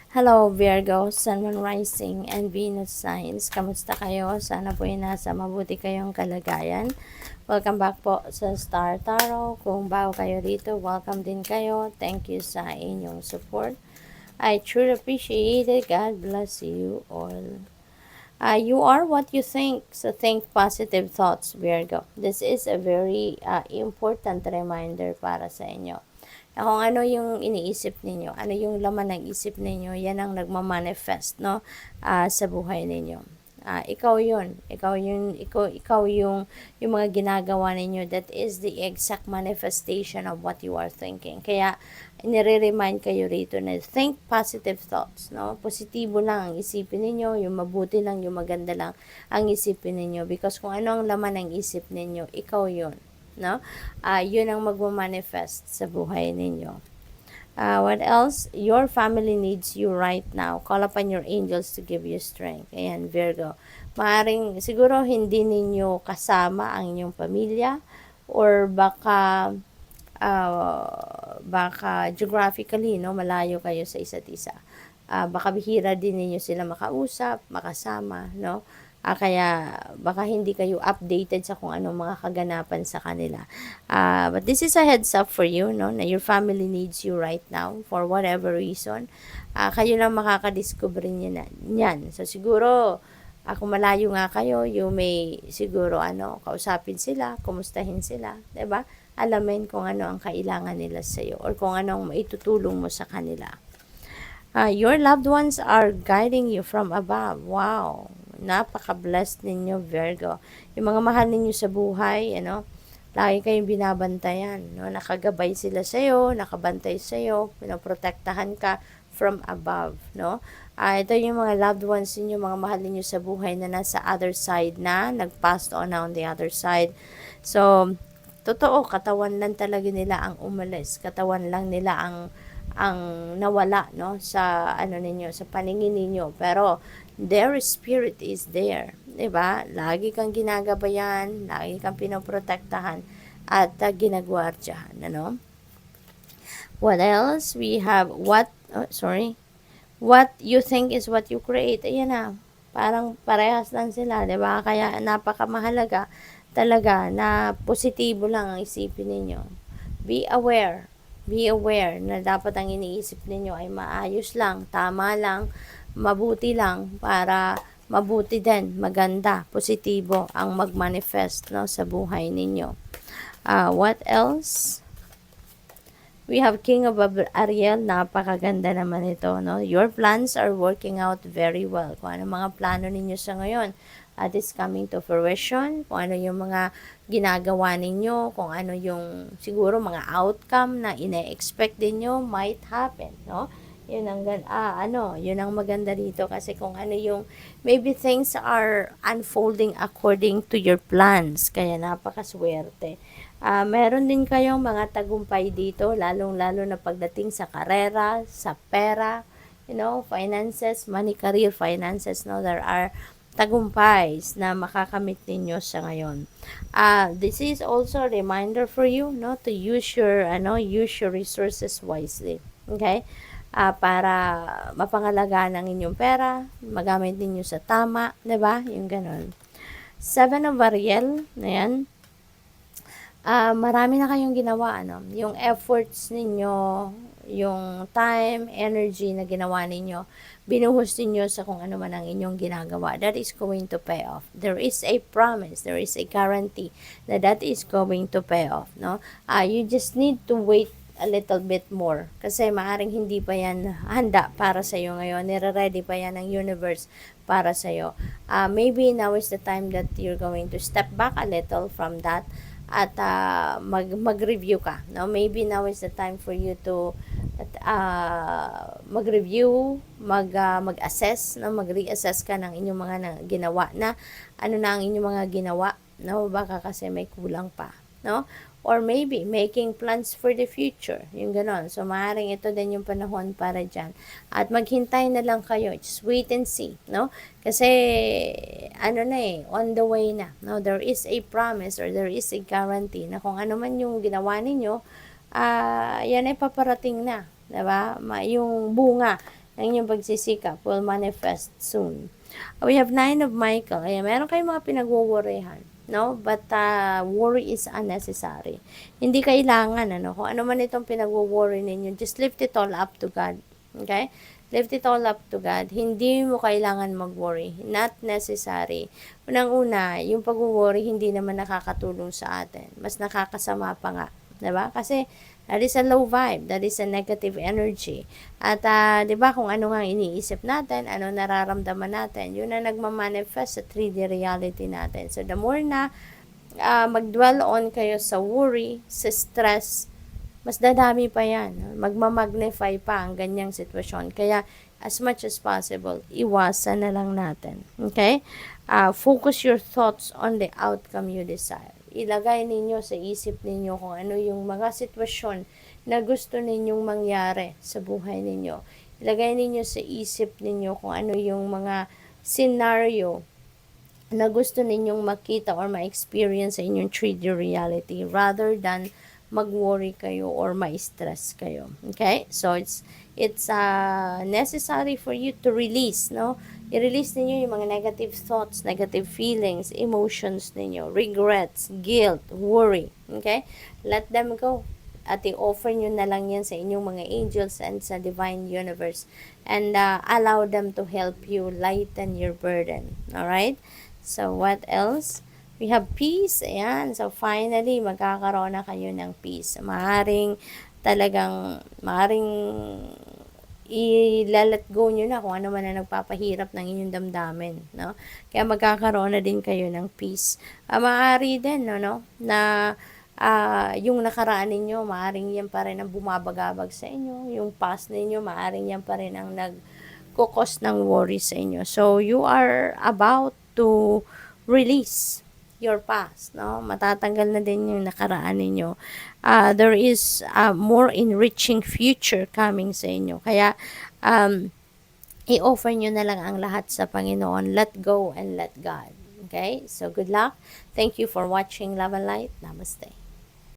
Hello Virgo, Sun, Moon, Rising, and Venus signs. Kamusta kayo? Sana po ay nasa mabuti kayong kalagayan. Welcome back po sa Star Tarot. Kung bago kayo dito, welcome din kayo. Thank you sa inyong support. I truly appreciate it. God bless you all. You are what you think, so think positive thoughts, Virgo. This is a very important reminder para sa inyo. Kung ano yung iniisip ninyo, ano yung laman ng isip ninyo, yan ang nagmamanifest, no? Sa buhay ninyo. Ikaw yung mga ginagawa ninyo, that is the exact manifestation of what you are thinking. Kaya, nire-remind kayo rito na think positive thoughts, no? Positibo lang ang isipin ninyo, yung mabuti lang, yung maganda lang ang isipin ninyo. Because kung ano ang laman ng isip ninyo, ikaw yun, no? Yun ang magmamanifest sa buhay ninyo. What else? Your family needs you right now. Call upon your angels to give you strength. Ayan, Virgo. Maaring, siguro hindi ninyo kasama ang inyong pamilya or baka geographically, no, malayo kayo sa isa't isa. Baka bihira din ninyo sila makausap, makasama, no? Kaya baka hindi kayo updated sa kung anong mga kaganapan sa kanila. But this is a heads up for you, no, na your family needs you right now for whatever reason. Kayo lang makakadiscover niyan. So siguro, kung malayo nga kayo, you may siguro kausapin sila, kumustahin sila, 'di ba? Alamin kung ano ang kailangan nila sa iyo or kung ano ang maitutulong mo sa kanila. Your loved ones are guiding you from above. Wow! Napaka-blessed ninyo, Virgo. Yung mga mahal ninyo sa buhay, lagi kayong binabantayan, no? Nakagabay sila sa'yo, nakabantay sa'yo, pinoprotektahan ka from above, no? Ito yung mga loved ones ninyo, mga mahal ninyo sa buhay na nasa other side na, nag-passed on the other side. So, totoo, katawan lang talaga nila ang umalis. Katawan lang nila ang nawala, no, sa ninyo, sa paningin ninyo, pero their spirit is there, 'di ba? Lagi kang ginagabayan, lagi kang pinoprotektahan at ginagwardyahan, What else? We have what you think is what you create. Ayan na, parang parehas lang sila, 'di ba? Kaya napakamahalaga talaga na positibo lang ang isipin ninyo. Be aware. Be aware na dapat ang iniisip ninyo ay maayos lang, tama lang, mabuti lang para mabuti din, maganda, positibo ang magmanifest, no, sa buhay ninyo. What else? We have King of Ariel, napakaganda naman ito, no? Your plans are working out very well. Kung ano mga plano ninyo sa ngayon, is coming to fruition. Kung ano yung mga ginagawa ninyo, kung ano yung siguro mga outcome na ine-expect din nyo might happen, no? Yun ang maganda dito kasi kung ano yung maybe things are unfolding according to your plans. Kaya napakaswerte. Meron din kayong mga tagumpay dito, lalong-lalo na pagdating sa karera, sa pera, finances, money, career, finances, no? There are tagumpays na makakamit ninyo sa ngayon. This is also a reminder for you, no, to use your resources wisely. Okay? Para mapangalagaan ang inyong pera, magamit ninyo sa tama, 'di ba? Yung ganon. Seven of Ariel, na yan. Marami na kayong ginawa, yung efforts ninyo, yung time, energy na ginawa ninyo, binuhos ninyo sa kung ano man ang inyong ginagawa. That is going to pay off. There is a promise, there is a guarantee that is going to pay off, no? You just need to wait a little bit more kasi maaring hindi pa yan handa para sa iyo ngayon. Nire-ready pa yan ng universe para sa iyo. Maybe now is the time that you're going to step back a little from that at mag-review ka, no? Maybe now is the time for you to mag-review, mag-assess, no? Mag-reassess ka ng inyong mga ginawa na ano na ang inyong mga ginawa, no? Baka kasi may kulang pa, no? Or maybe making plans for the future, yung ganon. So maaaring ito din yung panahon para dyan. At maghintay na lang kayo, just wait and see, no? Kasi on the way na, no? There is a promise or there is a guarantee na kung ano man yung ginawa ninyo, yan ay paparating na, diba? Yung bunga ang inyong pagsisikap will manifest soon. We have 9 of Michael. Ayan, meron kayong mga pinag-worryhan, no? But worry is unnecessary. Hindi kailangan, ano, kung ano man itong pinag-worry ninyo, just lift it all up to God. Okay? Lift it all up to God. Hindi mo kailangan mag-worry. Not necessary. Unang-una, yung pag-worry hindi naman nakakatulong sa atin. Mas nakakasama pa nga. Diba? Kasi that is a low vibe. That is a negative energy. At, diba, kung ano nga iniisip natin, ano nararamdaman natin, yun na nagmamanifest sa 3D reality natin. So, the more na mag-dwell on kayo sa worry, sa stress, mas dadami pa yan. Magmamagnify pa ang ganyang sitwasyon. Kaya, as much as possible, iwasan na lang natin. Okay? Focus your thoughts on the outcome you desire. Ilagay ninyo sa isip ninyo kung ano yung mga sitwasyon na gusto ninyong mangyari sa buhay ninyo. Ilagay ninyo sa isip ninyo kung ano yung mga scenario na gusto ninyong makita or ma-experience sa inyong 3D reality rather than mag-worry kayo or ma-stress kayo. Okay? So, it's necessary for you to release, no? I-release ninyo yung mga negative thoughts, negative feelings, emotions ninyo, regrets, guilt, worry. Okay? Let them go. At i-offer nyo na lang yan sa inyong mga angels and sa divine universe. And allow them to help you lighten your burden. Alright? So, what else? We have peace. Ayan. So, finally, magkakaroon na kayo ng peace. Maaring i-let go nyo na kung ano man na nagpapahirap ng inyong damdamin. No? Kaya magkakaroon na din kayo ng peace. Maaari din, no? Na yung nakaraan ninyo, maaring yan pa rin ang bumabagabag sa inyo. Yung past ninyo, maaring yan pa rin ang nagkukos ng worry sa inyo. So, you are about to release your past, no? Matatanggal na din yung nakaraan ninyo. There is more enriching future coming sa inyo. Kaya, i-offer nyo na lang ang lahat sa Panginoon. Let go and let God. Okay? So, good luck. Thank you for watching Love and Light. Namaste.